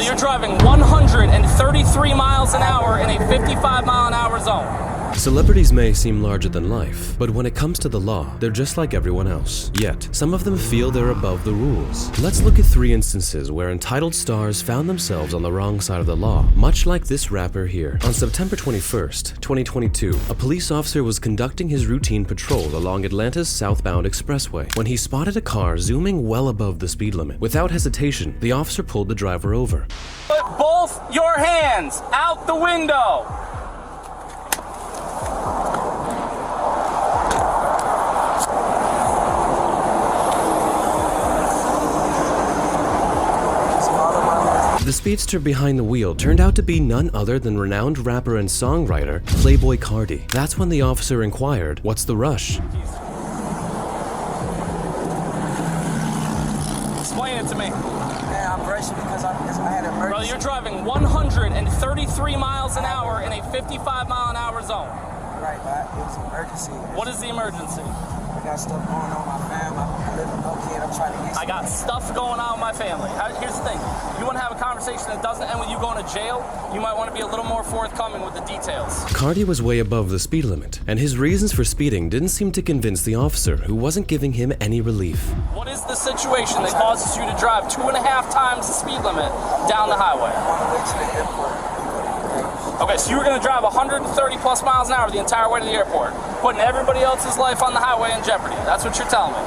You're driving 133 miles an hour in a 55-mile-an-hour zone. Celebrities may seem larger than life, but when it comes to the law, they're just like everyone else. Yet, some of them feel they're above the rules. Let's look at 3 instances where entitled stars found themselves on the wrong side of the law, much like this rapper here. On September 21st, 2022, a police officer was conducting his routine patrol along Atlanta's southbound expressway when he spotted a car zooming well above the speed limit. Without hesitation, the officer pulled the driver over. Put both your hands out the window. The speedster behind the wheel turned out to be none other than renowned rapper and songwriter Playboi Carti. That's when the officer inquired, "What's the rush?" Explain it to me. Yeah, I'm rushing because I had an emergency. Bro, you're driving 133 miles an hour in a 55-mile-an-hour zone. Right, but it was an emergency. What is the emergency? I got stuff going on with my fam. I live in Oak Kid. I'm trying to get I got stuff going on with my family. Here's the thing. You want to have a conversation that doesn't end with you going to jail, you might want to be a little more forthcoming with the details. Carti was way above the speed limit, and his reasons for speeding didn't seem to convince the officer, who wasn't giving him any relief. What is the situation that causes you to drive 2.5 times the speed limit down the highway? I'm on the way to the airport. Okay, so you were going to drive 130 plus miles an hour the entire way to the airport, putting everybody else's life on the highway in jeopardy. That's what you're telling me.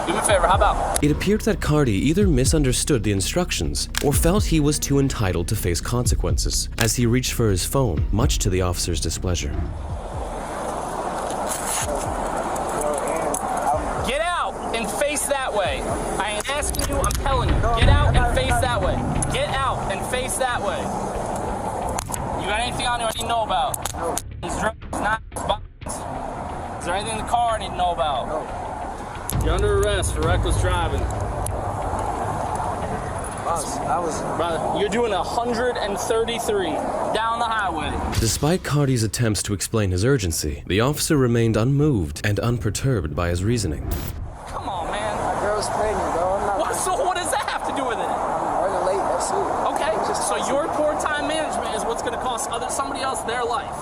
Do me a favor, how about? It appeared that Carti either misunderstood the instructions or felt he was too entitled to face consequences as he reached for his phone, much to the officer's displeasure. Get out and face that way. I ain't asking you, I'm telling you. Get out and face that way. Get out and face that way. You got anything on you I need to know about? No. Drugs, knives, bombs. Is there anything in the car I need to know about? No. You're under arrest for reckless driving. Brother, you're doing 133 down the highway. Despite Carti's attempts to explain his urgency, the officer remained unmoved and unperturbed by his reasoning. Come on, man. My girl's pregnant, bro. What does that have to do with it? I'm running late, that's it. Okay, so your poor time management is what's going to cost somebody else their life.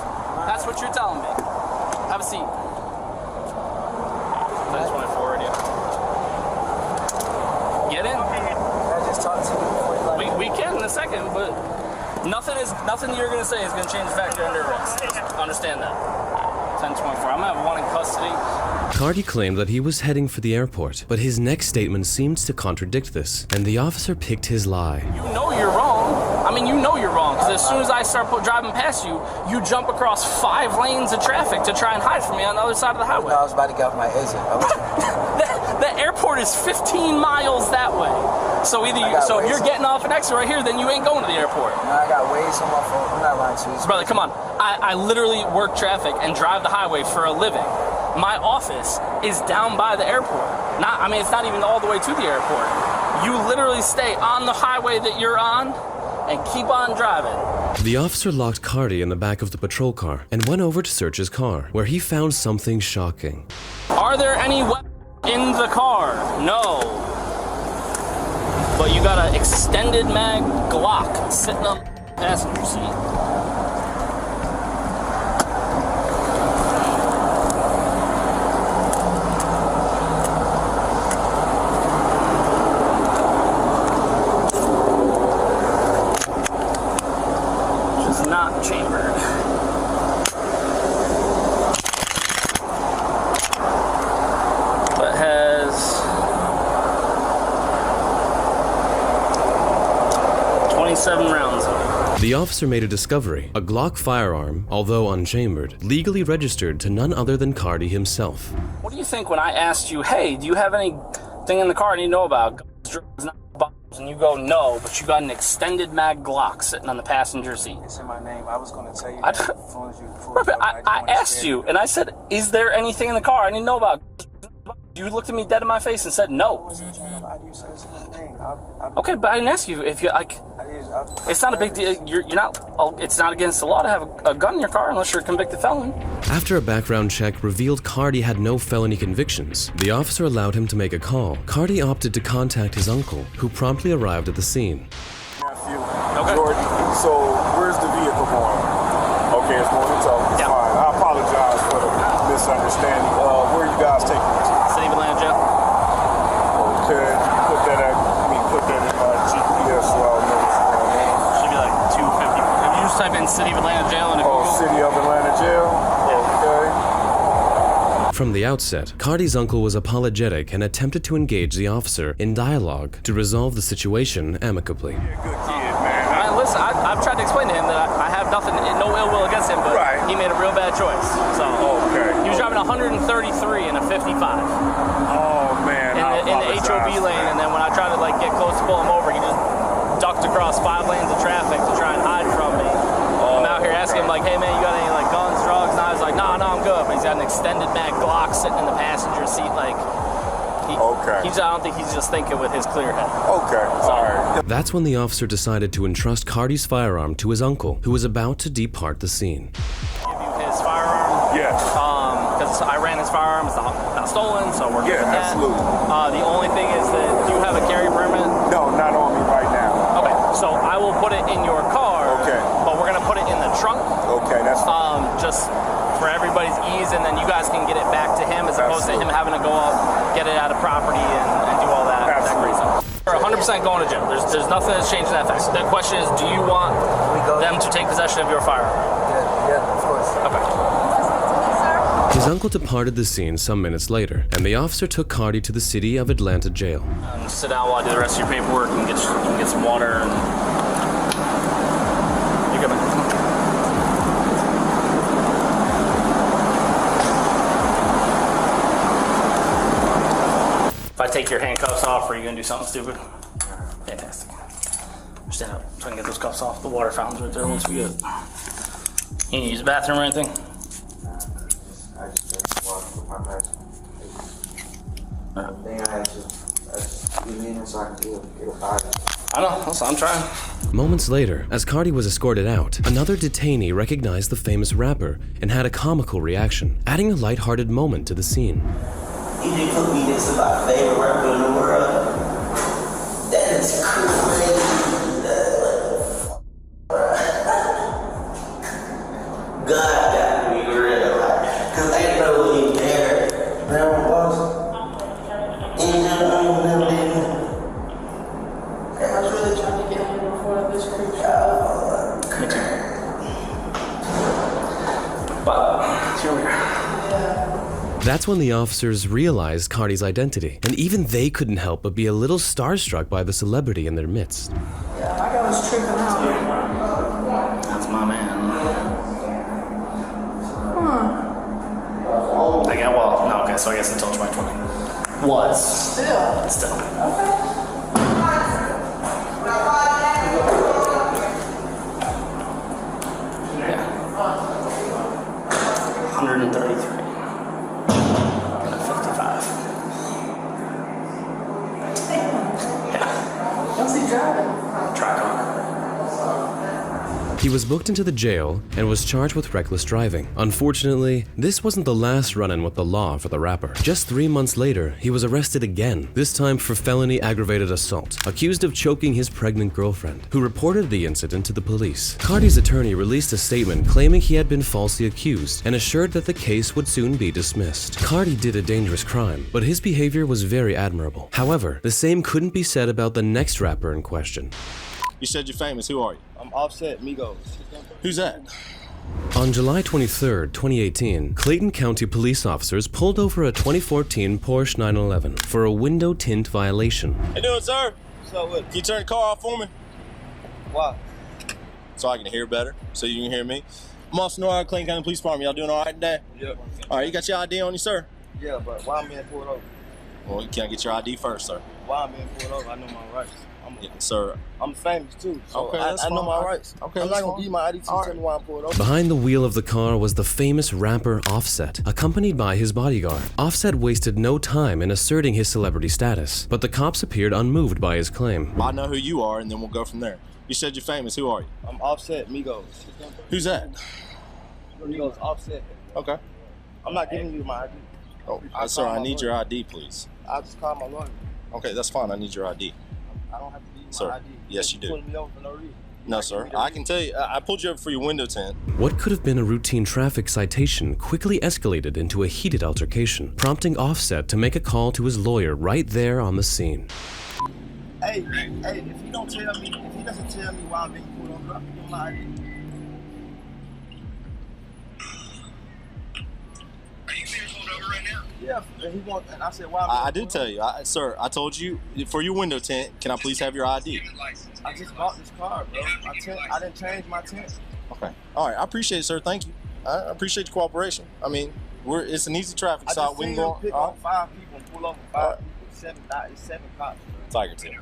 That's what you're telling me. Have a seat. I just want to forward you. Get in. I just talked to you before, like, We can in a second, but nothing you're going to say is going to change the fact you're under arrest. Understand that. 1024. I'm going to have one in custody. Carti claimed that he was heading for the airport, but his next statement seemed to contradict this, and the officer picked his lie. You know you're wrong. I mean, you know you're wrong, because as soon as I start driving past you, you jump across 5 lanes of traffic to try and hide from me on the other side of the highway. I was about to get off my exit. The airport is 15 miles that way. So either if you're getting off an exit right here, then you ain't going to the airport. I got waves on my phone. I'm not lying to you. Brother, come on. I literally work traffic and drive the highway for a living. My office is down by the airport. It's not even all the way to the airport. You literally stay on the highway that you're on and keep on driving. The officer locked Carti in the back of the patrol car and went over to search his car, where he found something shocking. Are there any weapons in the car? No. But you got an extended mag Glock sitting on the passenger seat. Not chambered. But has 27 rounds in it. The officer made a discovery. A Glock firearm, although unchambered, legally registered to none other than Carti himself. What do you think when I asked you, hey, do you have anything in the car I need to know about? Drugs, not bombs. And you go, no, but you got an extended mag Glock sitting on the passenger seat. It's in my name. I was going to tell you that as long as you pulled up. I asked you, and I said, is there anything in the car I need to know about? You looked at me dead in my face and said no. Okay, but I didn't ask you if you like. It's not a big deal. You're not. It's not against the law to have a gun in your car unless you're a convicted felon. After a background check revealed Carti had no felony convictions, the officer allowed him to make a call. Carti opted to contact his uncle, who promptly arrived at the scene. Nephew, Jordan. So where's the vehicle going? Okay, it's going to Tulsa. It's fine. I apologize for the misunderstanding. Where are you guys taking it to? City of Atlanta jail. Okay, put that in my GPS so I'll know what's going on. Should be like 250. If you just type in City of Atlanta jail into Google. City of Atlanta jail? Okay. From the outset, Cardi's uncle was apologetic and attempted to engage the officer in dialogue to resolve the situation amicably. Good kid, man. Listen, I've tried to explain to him that I have nothing, no ill will against him, but he made a real bad choice. So he was driving 133 in a 55. Oh man, in the HOV lane, and then when I tried to like get close to pull him over, he just ducked across 5 lanes of traffic to try and hide from me. I'm out here asking him like, hey man, you got any like guns, drugs? And I was like, no, I'm good. But he's got an extended mag Glock sitting in the passenger seat, like. I don't think he's just thinking with his clear head. Okay, all right. That's when the officer decided to entrust Cardi's firearm to his uncle, who was about to depart the scene. Give you his firearm. Yes. Because I ran his firearm. It's not stolen, so we're good with that. Absolutely. The only thing is that do you have a carry permit? No, not on me right now. Okay, so I will put it in your car. Okay. But we're gonna put it in the trunk. Okay, that's fine. Just for everybody's ease, and then you guys can get it back to him as opposed to him having to go up, get it out of property, and do all that. Absolutely. That crazy. We're 100% going to jail. There's nothing that's changed in that fact. The question is, do you want them to take possession of your firearm? Yeah, of course. Okay. His uncle departed the scene some minutes later, and the officer took Cardi to the City of Atlanta jail. Sit down while I do the rest of your paperwork and get some water. And you're good, man. If I take your handcuffs off, are you gonna do something stupid? Fantastic. Stand up so I can get those cuffs off. The water fountain's right there once we get it. You need to use the bathroom or anything? I just walk with my back. Then I just get in so I can get a body. I know, I'm trying. Moments later, as Cardi was escorted out, another detainee recognized the famous rapper and had a comical reaction, adding a lighthearted moment to the scene. You didn't put me this is my favorite rapper in the world. That is crazy. God got to be real. Cause I didn't know he was there. Now I'm boss. And I was really trying to get him before this creature. Me too. But, here we are. That's when the officers realized Cardi's identity, and even they couldn't help but be a little starstruck by the celebrity in their midst. Yeah, my guy was tripping out. That's my man. Huh. I guess, well, no, okay, so I guess until 2020. Was. Still. Okay. Yeah. 133. And a 55. Yeah. What's he driving? Track on. He was booked into the jail and was charged with reckless driving. Unfortunately, this wasn't the last run-in with the law for the rapper. Just 3 months later, he was arrested again, this time for felony aggravated assault, accused of choking his pregnant girlfriend, who reported the incident to the police. Cardi's attorney released a statement claiming he had been falsely accused and assured that the case would soon be dismissed. Cardi did a dangerous crime, but his behavior was very admirable. However, the same couldn't be said about the next rapper in question. You said you're famous. Who are you? I'm Offset, Migos. Who's that? On July 23, 2018, Clayton County police officers pulled over a 2014 Porsche 911 for a window tint violation. How you doing, sir? What's up with it? Can you turn the car off for me? Why? So I can hear better, so you can hear me. I'm Officer Noir, Clayton County Police Department. Y'all doing all right today? Yep. All right, you got your ID on you, sir? Yeah, but why I'm being pulled over? Well, you can't get your ID first, sir. Why I'm being pulled over? I know my rights. Yeah, sir. I'm famous too, so Okay, I that's know fine. my rights. Okay, I'm that's not gonna fine. give you my ID till you tell me why I'm pulled over. Behind the wheel of the car was the famous rapper Offset, accompanied by his bodyguard. Offset wasted no time in asserting his celebrity status, but the cops appeared unmoved by his claim. I know who you are, and then we'll go from there. You said you're famous. Who are you? I'm Offset, Migos. Who's that? Migos, Offset. Okay. I'm not giving you my ID. Oh, I'll sir, call I my need lawyer. your ID, please. I'll just call my lawyer. Okay, that's fine. I need your ID. I don't have to give you Sir, my ID. yes, you do. Pulling me over for no reason. No, sir. I can tell you, I pulled you over for your window tint. What could have been a routine traffic citation quickly escalated into a heated altercation, prompting Offset to make a call to his lawyer right there on the scene. Hey, if he doesn't tell me why I'm being pulled over, I'm gonna my ID. Are you being pulled over right now? Yeah, and I said, why? I did tell you, sir. I told you for your window tint. Can I please have your ID? I just bought this car, bro. I didn't change my tint. Okay. All right. I appreciate it, sir. Thank you. I appreciate your cooperation. I mean, it's an easy traffic I stop. just We can seen him go. pick up 5 people and pull over 5 people. 7 cops. Tiger tint.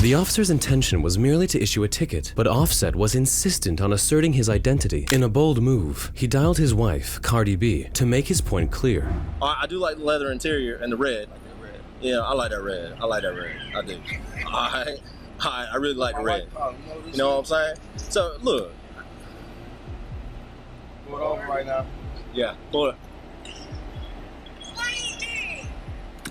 The officer's intention was merely to issue a ticket, but Offset was insistent on asserting his identity. In a bold move, he dialed his wife, Cardi B, to make his point clear. I do like the leather interior and the red. Yeah, I like that red. I do. I really like the red. You know what I'm saying? So, look. Pull it over right now. Yeah, pull it.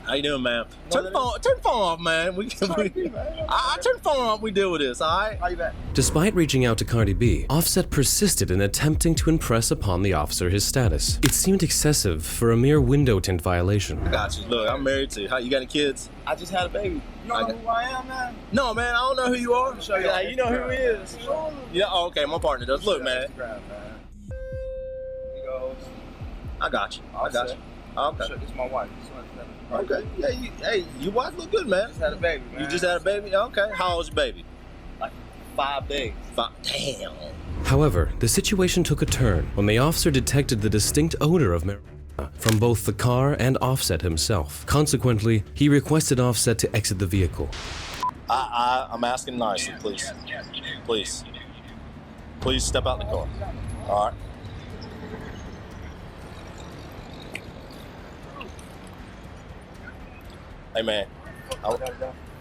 How you doing, man? Turn the phone off, man. I turn the phone off. We deal with this, all right? How you back? Despite reaching out to Cardi B, Offset persisted in attempting to impress upon the officer his status. It seemed excessive for a mere window tint violation. I got you. Look, I'm married to you. How you got any kids? I just had a baby. You don't know who I am, man? No, man. I don't know who you are. Show you. Yeah, you know who he is. Yeah. Oh, okay. My partner does. Look, man. Here goes. I got you. Okay. This is my wife. Okay. Yeah. Hey, your wife look good, man. Just had a baby, man. You just had a baby? Okay. How old's your baby? Like 5 days. Damn. However, the situation took a turn when the officer detected the distinct odor of marijuana from both the car and Offset himself. Consequently, he requested Offset to exit the vehicle. I'm asking nicely, please. Please step out the car. All right. Hey, man.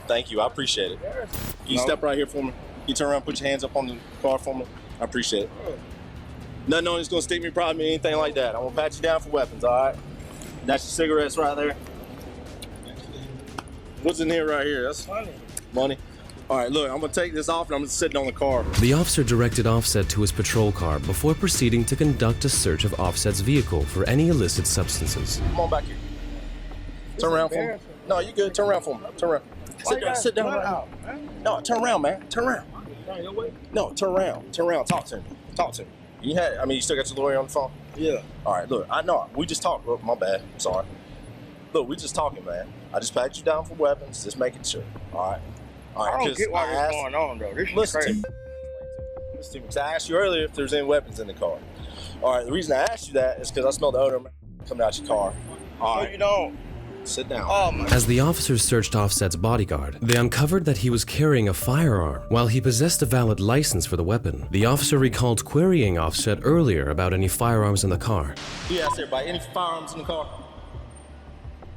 Thank you. I appreciate it. Can you step right here for me? You turn around, put your hands up on the car for me? I appreciate it. Nothing on it's going to stick me, probably anything like that. I'm going to pat you down for weapons, all right? That's your cigarettes right there. What's in here right here? That's money. All right, look, I'm going to take this off and I'm just sitting on the car. The officer directed Offset to his patrol car before proceeding to conduct a search of Offset's vehicle for any illicit substances. Come on back here. Turn around for me. No, you good. Turn around for me. Turn around. Sit down. Right no, turn around, man. Turn around. No, turn around. Talk to me. You still got your lawyer on the phone? Yeah. All right, look, I know. We just talked. Oh, my bad. I'm sorry. Look, we just talking, man. I just patted you down for weapons. Just making sure. All right. I don't get why this is going on, though. This is crazy. Listen to me. Because I asked you earlier if there's any weapons in the car. All right, the reason I asked you that is because I smelled the odor coming out your car. All right. No, you don't. Sit down. Oh, my. As the officers searched Offset's bodyguard, they uncovered that he was carrying a firearm. While he possessed a valid license for the weapon, the officer recalled querying Offset earlier about any firearms in the car. We asked everybody, any firearms in the car?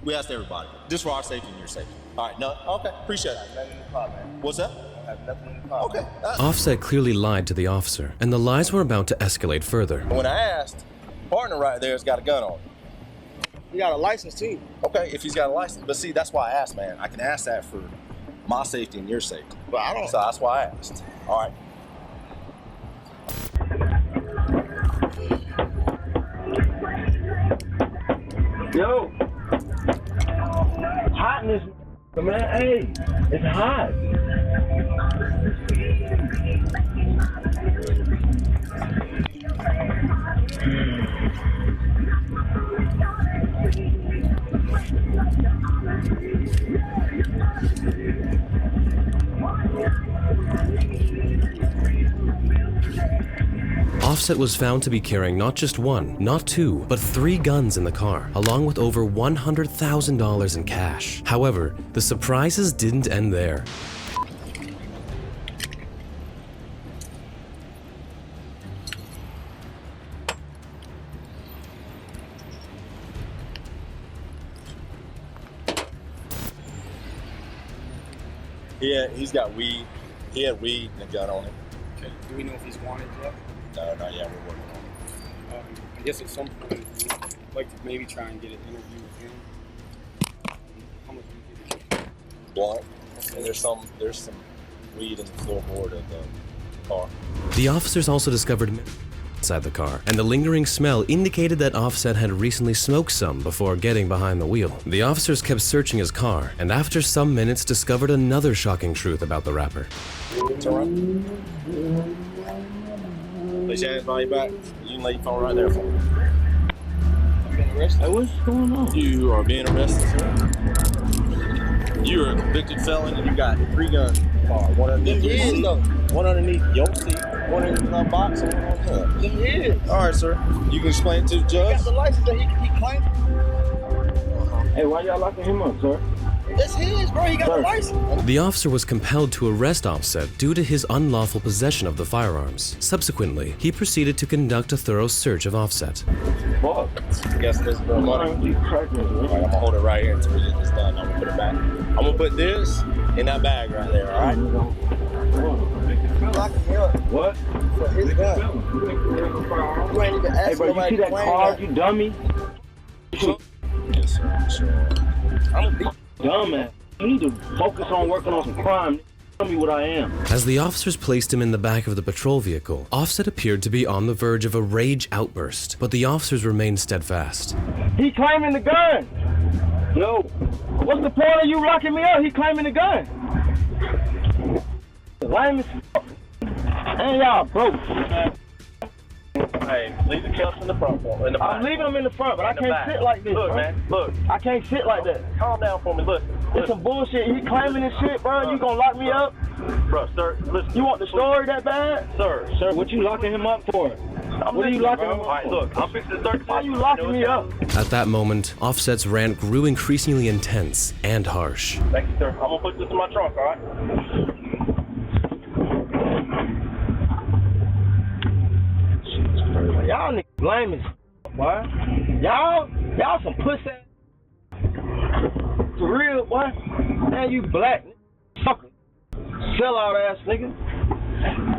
We asked everybody. Just for our safety and your safety. All right, no, okay, appreciate it. Nothing in the car, man. What's that? I have nothing in the car. Okay. Offset clearly lied to the officer, and the lies were about to escalate further. When I asked, partner right there has got a gun on him. He got a license, too. Okay, if he's got a license. But see, that's why I asked, man. I can ask that for my safety and your safety. But I don't. So that's why I asked. All right. Yo. Hot in this, man. Hey, it's hot. Offset was found to be carrying not just one, not two, but 3 guns in the car, along with over $100,000 in cash. However, the surprises didn't end there. Yeah, he's got weed. He had weed and a gun on him. Okay. Do we know if he's wanted yet? No, not yet. We're working on it. I guess at some point we'd like to maybe try and get an interview with him. How much do you think? Blunt. And there's some weed in the floorboard of the car. The officers also discovered inside the car, and the lingering smell indicated that Offset had recently smoked some before getting behind the wheel. The officers kept searching his car, and after some minutes discovered another shocking truth about the rapper. Turn around. Place your hands behind your back. You can lay your phone right there for me. You been arrested? Hey, what's going on? You are being arrested, sir. You are a convicted felon and you got 3 guns. One underneath your seat, one underneath your seat, one in the box, and one on top. All right, sir. You can explain it to the judge. He got the license that he claimed. Hey, why y'all locking him up, sir? That's his, bro. He got the license. The officer was compelled to arrest Offset due to his unlawful possession of the firearms. Subsequently, he proceeded to conduct a thorough search of Offset. Fuck. I guess this is the money. All right, I'm gonna hold it right here until we get this done. I'm gonna put it back. I'm gonna put this in that bag right there, all right? What? For his gun. You ain't even ask Hey, bro, you see that card, you dummy? Yes, sir. Sure. I'm a big dumbass. You need to focus on working on some crime. Tell me what I am. As the officers placed him in the back of the patrol vehicle, Offset appeared to be on the verge of a rage outburst, but the officers remained steadfast. He claiming the gun. No. What's the point of you locking me up? He claiming the gun. Lame as f***. And y'all broke. Hey, leave the cuffs in the front for me. I'm leaving them in the front, but I can't sit like this, Look, bro. man, look. I can't sit like that. Calm down for me, look. It's some bullshit. He claiming this shit, bro. You gonna lock me up? Bro, sir, listen. You want the story that bad? Sir, What you locking him up for? What are you locking him up for? All right, look, I'm fixing to start. Why you locking me up? At that moment, Offset's rant grew increasingly intense and harsh. Thank you, sir. I'm gonna put this in my trunk, all right? Y'all niggas lame as f***, boy. Y'all some pussy. For real, boy. Man, you black sucker. Sellout ass nigga.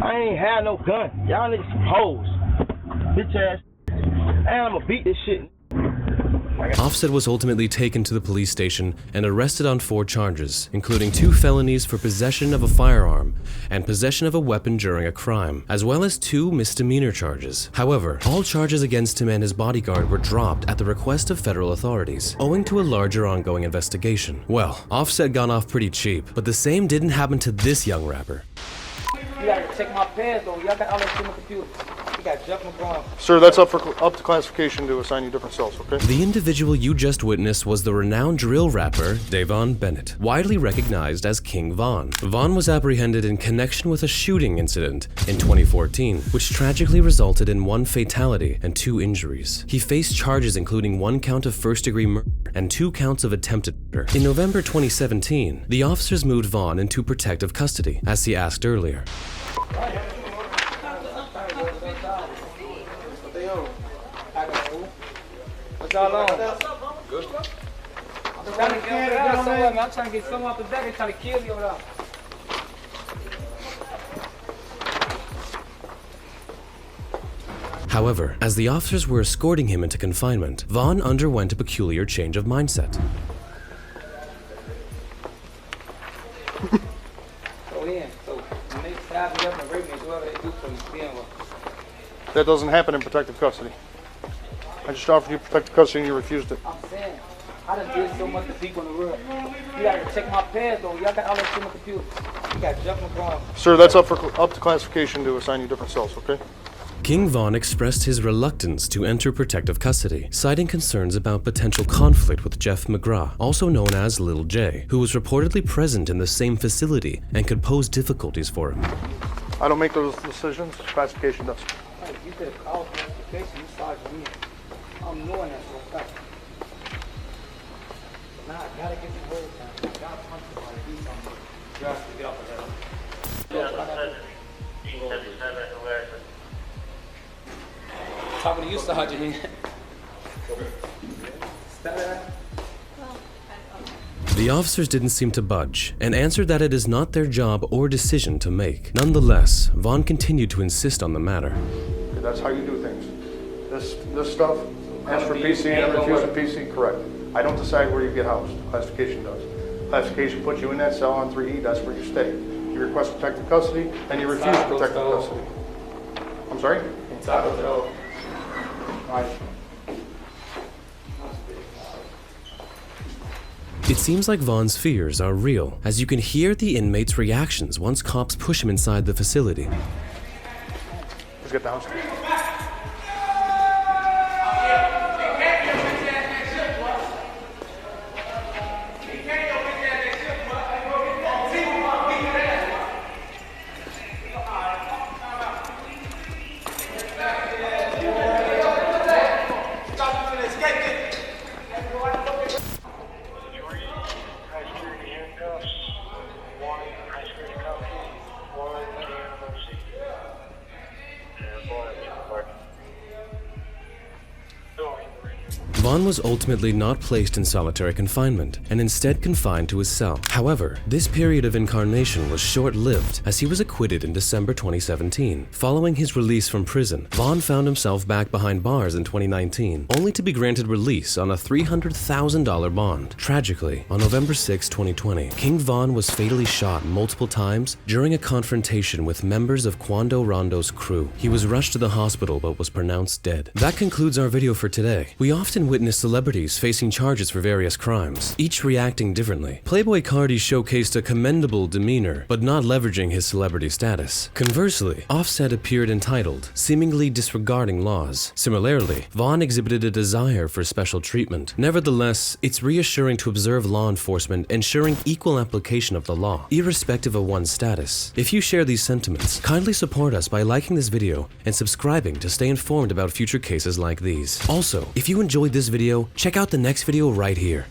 I ain't had no gun. Y'all niggas some hoes. Bitch ass. And I'ma beat this shit. Offset was ultimately taken to the police station and arrested on 4 charges, including 2 felonies for possession of a firearm and possession of a weapon during a crime, as well as 2 misdemeanor charges. However, all charges against him and his bodyguard were dropped at the request of federal authorities, owing to a larger ongoing investigation. Well, Offset got off pretty cheap, but the same didn't happen to this young rapper. You gotta check my pads though. Y'all got all that shit on the computer. You got Jeff McGraw. Sir, that's up to classification to assign you different cells, okay? The individual you just witnessed was the renowned drill rapper, Davon Bennett, widely recognized as King Von. Von was apprehended in connection with a shooting incident in 2014, which tragically resulted in 1 fatality and 2 injuries. He faced charges including 1 count of first-degree murder and 2 counts of attempted murder. In November 2017, the officers moved Von into protective custody, as he asked earlier. What's y'all on? Good. I'm trying to get some off the back and trying to kill you over there. However, as the officers were escorting him into confinement, Von underwent a peculiar change of mindset. That doesn't happen in protective custody. I just offered you protective custody and you refused it. I'm saying, I done did so much to people in the world. You gotta check my pads though. Y'all got all that shit on the computer. You got Jeff McGraw. Sir, that's up to classification to assign you different cells, okay? King Von expressed his reluctance to enter protective custody, citing concerns about potential conflict with Jeff McGraw, also known as Lil J, who was reportedly present in the same facility and could pose difficulties for him. I don't make those decisions. Classification does. Hey, you could have called classification. You charged me. I'm knowing that for a fact. Now I gotta get the whole time. I gotta punch somebody, do something. You have to get off of that. Talking to you, Sergeant. The officers didn't seem to budge and answered that it is not their job or decision to make. Nonetheless, Von continued to insist on the matter. Okay, that's how you do things. This stuff, ask for PC and refuse a PC, correct. I don't decide where you get housed. Classification does. Classification puts you in that cell on 3E, that's where you stay. You request protective custody, and you refuse protective custody. I'm sorry? Entitled to. All right. It seems like Vaughn's fears are real, as you can hear the inmates' reactions once cops push him inside the facility. Let's get the house. Vaughn was ultimately not placed in solitary confinement and instead confined to his cell. However, this period of incarnation was short-lived as he was acquitted in December 2017. Following his release from prison, Vaughn found himself back behind bars in 2019, only to be granted release on a $300,000 bond. Tragically, on November 6, 2020, King Vaughn was fatally shot multiple times during a confrontation with members of Quando Rondo's crew. He was rushed to the hospital but was pronounced dead. That concludes our video for today. We often witness celebrities facing charges for various crimes, each reacting differently. Playboi Carti showcased a commendable demeanor, but not leveraging his celebrity status. Conversely, Offset appeared entitled, seemingly disregarding laws. Similarly, Vaughn exhibited a desire for special treatment. Nevertheless, it's reassuring to observe law enforcement ensuring equal application of the law, irrespective of one's status. If you share these sentiments, kindly support us by liking this video and subscribing to stay informed about future cases like these. Also, if you enjoyed this video, check out the next video right here.